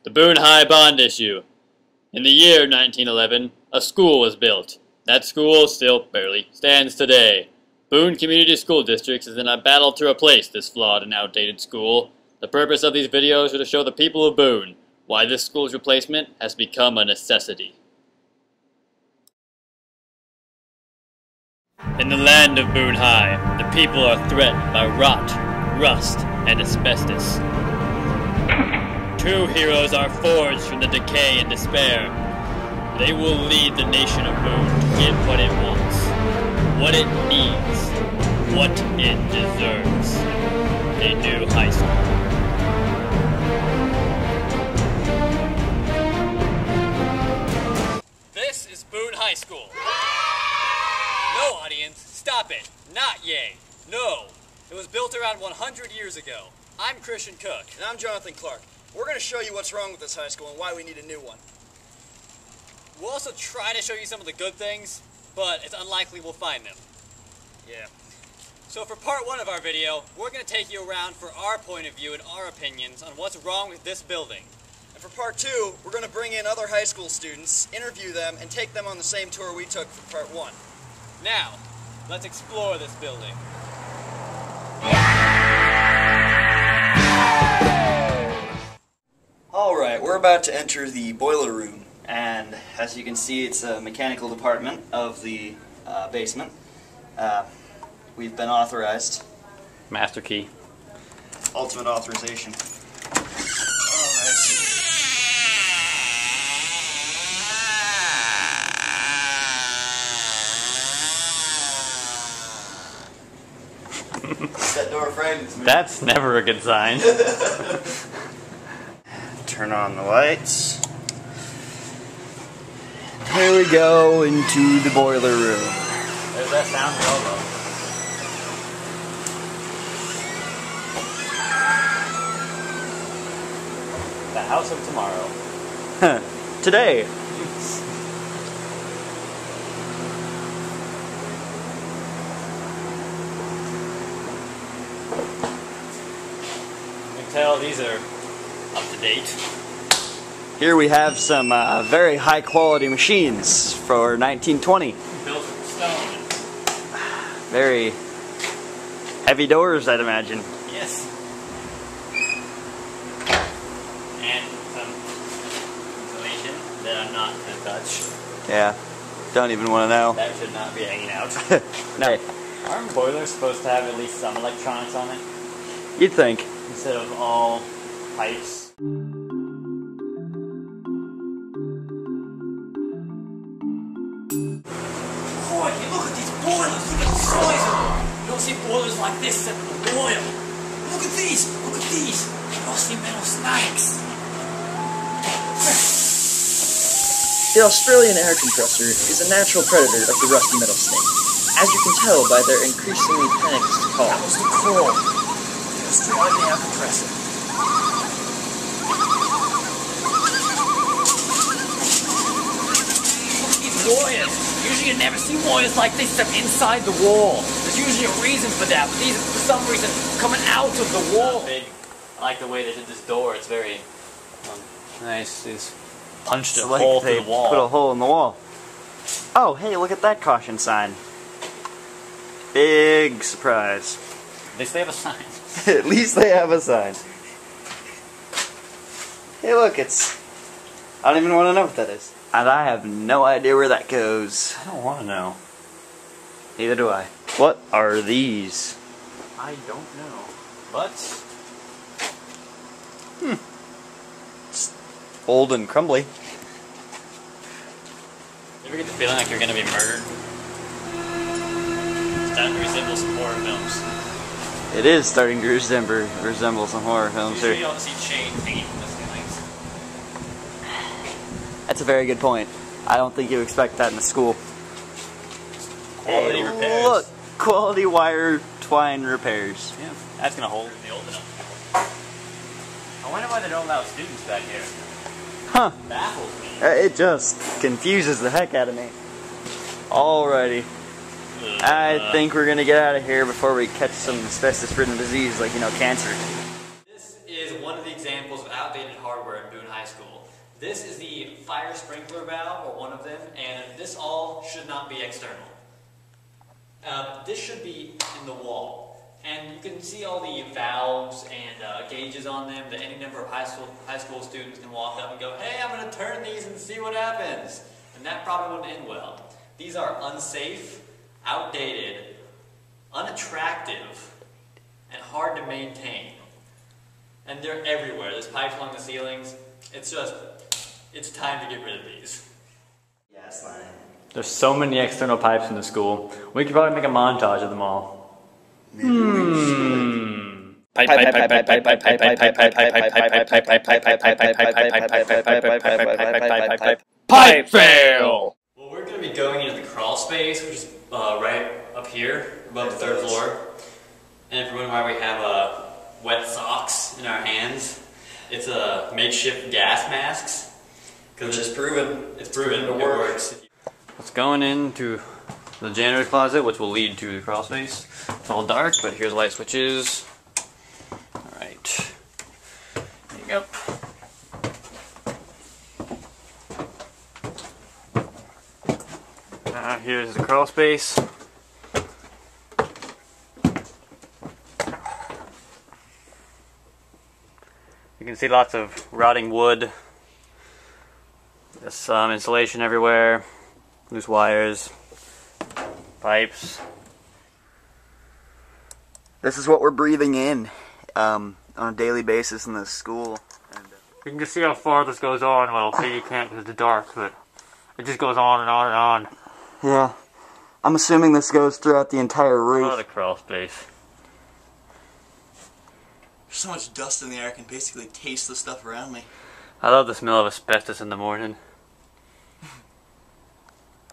The Boone High bond issue. In the year 1911, a school was built. That school still barely stands today. Boone Community School District is in a battle to replace this flawed and outdated school. The purpose of these videos is to show the people of Boone why this school's replacement has become a necessity. In the land of Boone High, the people are threatened by rot, rust, and asbestos. Two heroes are forged from the decay and despair. They will lead the nation of Boone to get what it wants, what it needs, what it deserves. A new high school. This is Boone High School. No, audience, stop it. Not yay. No. It was built around 100 years ago. I'm Christian Cook. And I'm Jonathan Clark. We're going to show you what's wrong with this high school and why we need a new one. We'll also try to show you some of the good things, but it's unlikely we'll find them. Yeah. So for part one of our video, we're going to take you around for our point of view and our opinions on what's wrong with this building. And for part two, we're going to bring in other high school students, interview them, and take them on the same tour we took for part one. Now, let's explore this building. Alright, we're about to enter the boiler room, and as you can see, it's a mechanical department of the basement. We've been authorized. Master key. Ultimate authorization. That door frames me. That's never a good sign. Turn on the lights. Here we go into the boiler room. There's that sound logo. The house of tomorrow. Today. You can tell these are up to date. Here we have some very high quality machines for 1920. Built from stone. Very heavy doors, I'd imagine. Yes. And some insulation that I'm not going to touch. Yeah, don't even want to know. That should not be hanging out. No. Aren't boilers supposed to have at least some electronics on it? You'd think. Instead of all pipes? Boy, look at these boilers, look at the size of them. You don't see boilers like this except for the oil. Look at these, rusty metal snakes. The Australian air compressor is a natural predator of the rusty metal snake, as you can tell by their increasingly panicked call. That was the call. The Australian air compressor. Look at these wires. Usually you never see wires like this except inside the wall. There's usually a reason for that, but these are for some reason coming out of the wall. Big. I like the way they did this door. It's very nice. It's punched a hole through the wall. Put a hole in the wall. Oh, hey, look at that caution sign. Big surprise. At least they have a sign. At least they have a sign. Hey, look, I don't even want to know what that is. And I have no idea where that goes. I don't want to know. Neither do I. What are these? I don't know. But It's old and crumbly. you ever get the feeling like you're going to be murdered? It's starting to resemble some horror films. It is starting to resemble some horror films Usually you here. don't see chains hanging from the ceilings. That's a very good point. I don't think you expect that in a school. Quality repairs. Look, quality wire twine repairs. Yeah, that's going to hold the old enough. I wonder why they don't allow students back here. Huh. Baffles me. It just confuses the heck out of me. Alrighty. I think we're gonna get out of here before we catch some asbestos-ridden disease like, cancer. This is one one of the examples of outdated hardware at Boone High School. This is the fire sprinkler valve, or one of them, and this all should not be external. This should be in the wall. And you can see all the valves and gauges on them that any number of high school students can walk up and go, hey, I'm going to turn these and see what happens. And that probably wouldn't end well. These are unsafe, outdated, unattractive, and hard to maintain. And they're everywhere. There's pipes along the ceilings. It's time to get rid of these. Yeah, it's fine. There's so many external pipes in the school. We could probably make a montage of them all. Maybe we should. Pipe fail! Well, we're going to be going into the crawl space, which is right up here, above the third floor. And if you're wondering why we have wet socks in our hands, it's makeshift gas masks. Which is proven. It's proven. It works. Let's go into the janitor's closet, which will lead to the crawl space. It's all dark, but here's the light switches. Alright. There you go. Here's the crawl space. You can see lots of rotting wood. There's some insulation everywhere. Loose wires. Pipes. This is what we're breathing in on a daily basis in this school. And, you can just see how far this goes on. Well, maybe you can't because it's dark, but it just goes on and on and on. yeah. I'm assuming this goes throughout the entire roof. A lot of crawl space. There's so much dust in the air, I can basically taste the stuff around me. I love the smell of asbestos in the morning.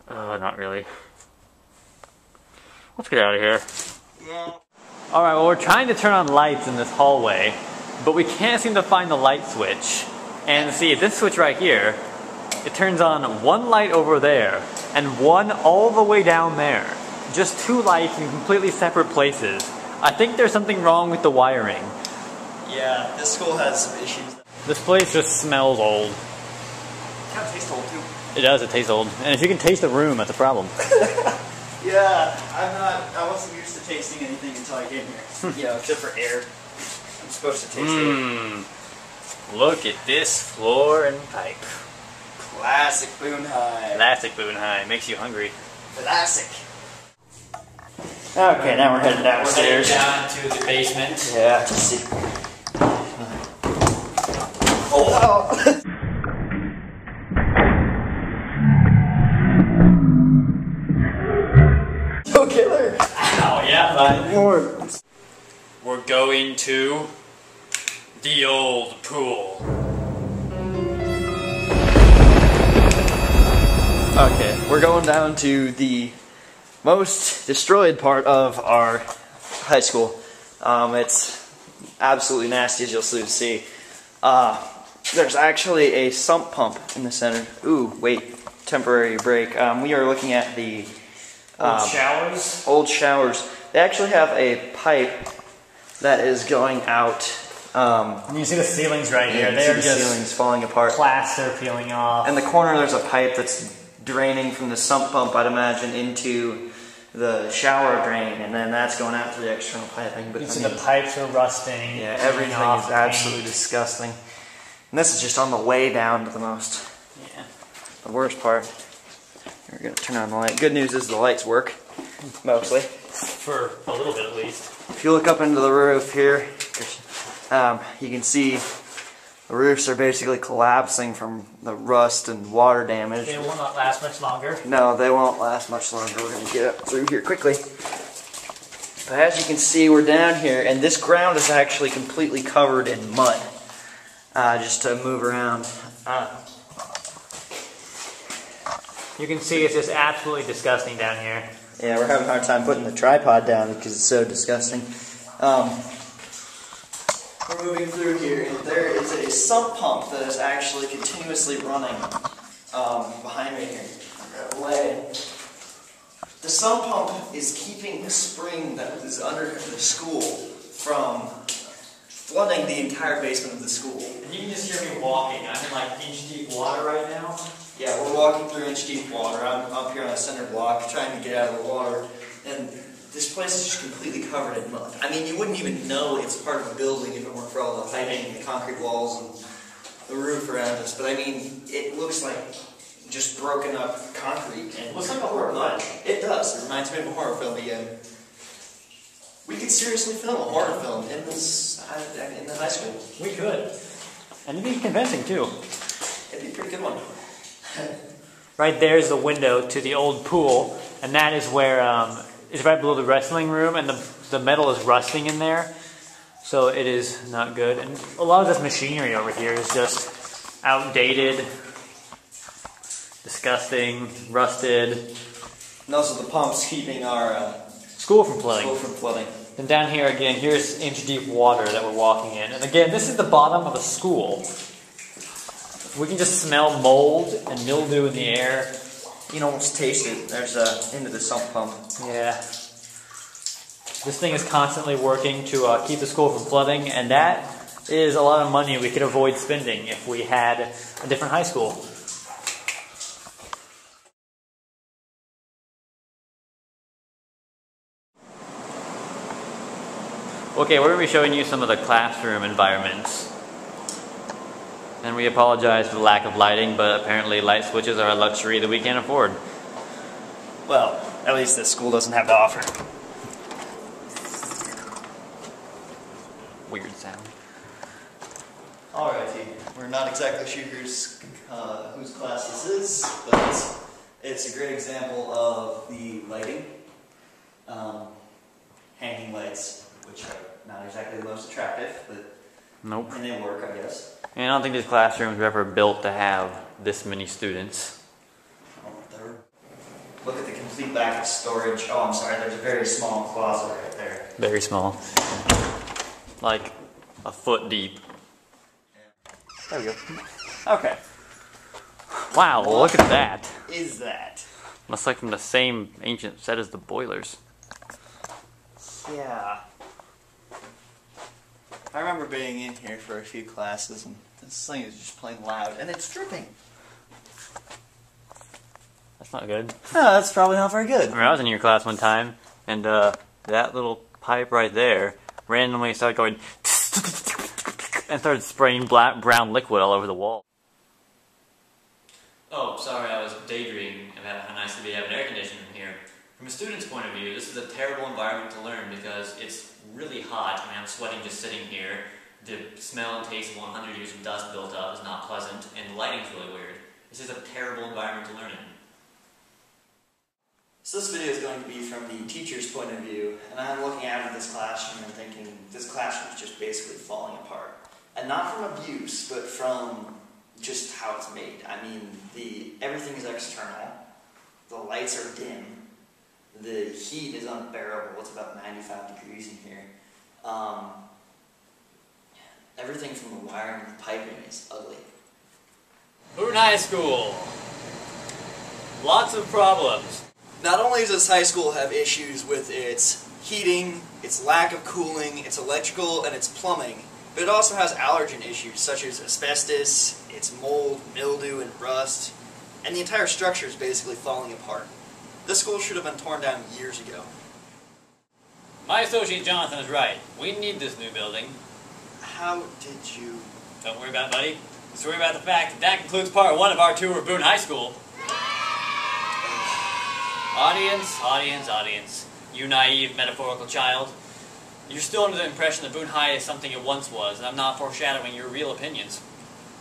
Not really. Let's get out of here. Yeah. Alright, well, we're trying to turn on lights in this hallway, but we can't seem to find the light switch. And see, this switch right here, it turns on one light over there, and one all the way down there. Just two lights in completely separate places. I think there's something wrong with the wiring. Yeah, this school has some issues. This place just smells old. It kind of tastes old too. It does, it tastes old. And if you can taste the room, that's a problem. Yeah, I wasn't used to tasting anything until I came here. You know, except for air. I'm supposed to taste air. Look at this floor and pipe. Classic Boone High. Classic Boone High. Makes you hungry. Classic. Okay, now we're heading We're downstairs. heading down to the basement. Yeah, to see. Oh! Killer. Oh yeah, fine. We're going to the old pool. Okay, we're going down to the most destroyed part of our high school. It's absolutely nasty, as you'll soon see. There's actually a sump pump in the center. Ooh, wait, temporary break. We are looking at the Showers? old showers. They actually have a pipe that is going out. You see the ceilings right here. The They're just ceilings falling apart. plaster peeling off. In the corner, there's a pipe that's draining from the sump pump, I'd imagine, into the shower drain, and then that's going out through the external piping. But You see the pipes are rusting. yeah, everything off is the absolutely paint. disgusting. And this is just on the way down to the Yeah. the worst part. We're gonna turn on the light. Good news is the lights work, mostly. For a little bit at least. If you look up into the roof here, you can see the roofs are basically collapsing from the rust and water damage. They will not last much longer. No, they won't last much longer. We're going to get up through here quickly. But as you can see, we're down here, and this ground is actually completely covered in mud. Just to move around. You can see it's just absolutely disgusting down here. Yeah, we're having a hard time putting the tripod down because it's so disgusting. We're moving through here, and there is a sump pump that is actually continuously running behind me here. Away. The sump pump is keeping the spring that is under the school from flooding the entire basement of the school. And you can just hear me walking. I'm in like inch-deep water right now. Yeah, we're walking through inch-deep water. I'm up here on a center block trying to get out of the water, and this place is just completely covered in mud. I mean, you wouldn't even know it's part of a building if it weren't for all the piping, the concrete walls, and the roof around us. But I mean, it looks like just broken up concrete. And It looks like a horror film. It does. It reminds me of a horror film again. We could seriously film a horror film in the high school. We could. And it'd be convincing too. It'd be a pretty good one. Right there is the window to the old pool, and that is where it's right below the wrestling room, and the metal is rusting in there, so it is not good. And a lot of this machinery over here is just outdated, disgusting, rusted. And also the pumps keeping our School from flooding. school from flooding. And down here again, here's inch-deep water that we're walking in. And again, this is the bottom of a school. We can just smell mold and mildew in the air. You can almost taste it. There's into the sump pump. Yeah. This thing is constantly working to keep the school from flooding, and that is a lot of money we could avoid spending if we had a different high school. Okay, we're going to be showing you some of the classroom environments. And we apologize for the lack of lighting, but apparently light switches are a luxury that we can't afford. Well, at least this school doesn't have to offer. Weird sound. Alrighty, we're not exactly sure whose class this is, but it's a great example of the lighting. Hanging lights, which are not exactly the most attractive, but Nope. and they work, I guess. And I don't think these classrooms were ever built to have this many students. Look at the complete lack of storage. Oh, I'm sorry, there's a very small closet right there. Very small. Like a foot deep. There we go. Okay. Wow, look at that. Is that? Looks like from the same ancient set as the boilers. Yeah. I remember being in here for a few classes, and this thing is just plain loud, and it's dripping. That's not good. No, that's probably not very good. I mean, I was in your class one time, and that little pipe right there randomly started going and started spraying brown liquid all over the wall. Oh, sorry, I was daydreaming about how nice it would be to have an air conditioner in here. From a student's point of view, this is a terrible environment to learn because it's really hot. I mean, I'm sweating just sitting here. The smell and taste of 100 years of dust built up is not pleasant, and the lighting's really weird. This is a terrible environment to learn in. So this video is going to be from the teacher's point of view, and I'm looking out at this classroom and thinking this classroom is just basically falling apart. And not from abuse, but from just how it's made. I mean, everything is external, the lights are dim, the heat is unbearable, it's about 95 degrees in here. Everything from the wiring and the piping is ugly. Boone High School. Lots of problems. Not only does this high school have issues with its heating, its lack of cooling, its electrical, and its plumbing, but it also has allergen issues such as asbestos, its mold, mildew, and rust, and the entire structure is basically falling apart. This school should have been torn down years ago. My associate Jonathan is right. We need this new building. How did you... Don't worry about it, buddy. Let's worry about the fact that that concludes part 1 of our tour of Boone High School. Audience. You naive, metaphorical child. You're still under the impression that Boone High is something it once was, and I'm not foreshadowing your real opinions.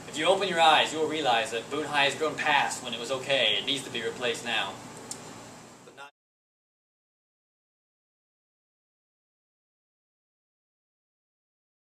If you open your eyes, you'll realize that Boone High has grown past when it was okay. It needs to be replaced now.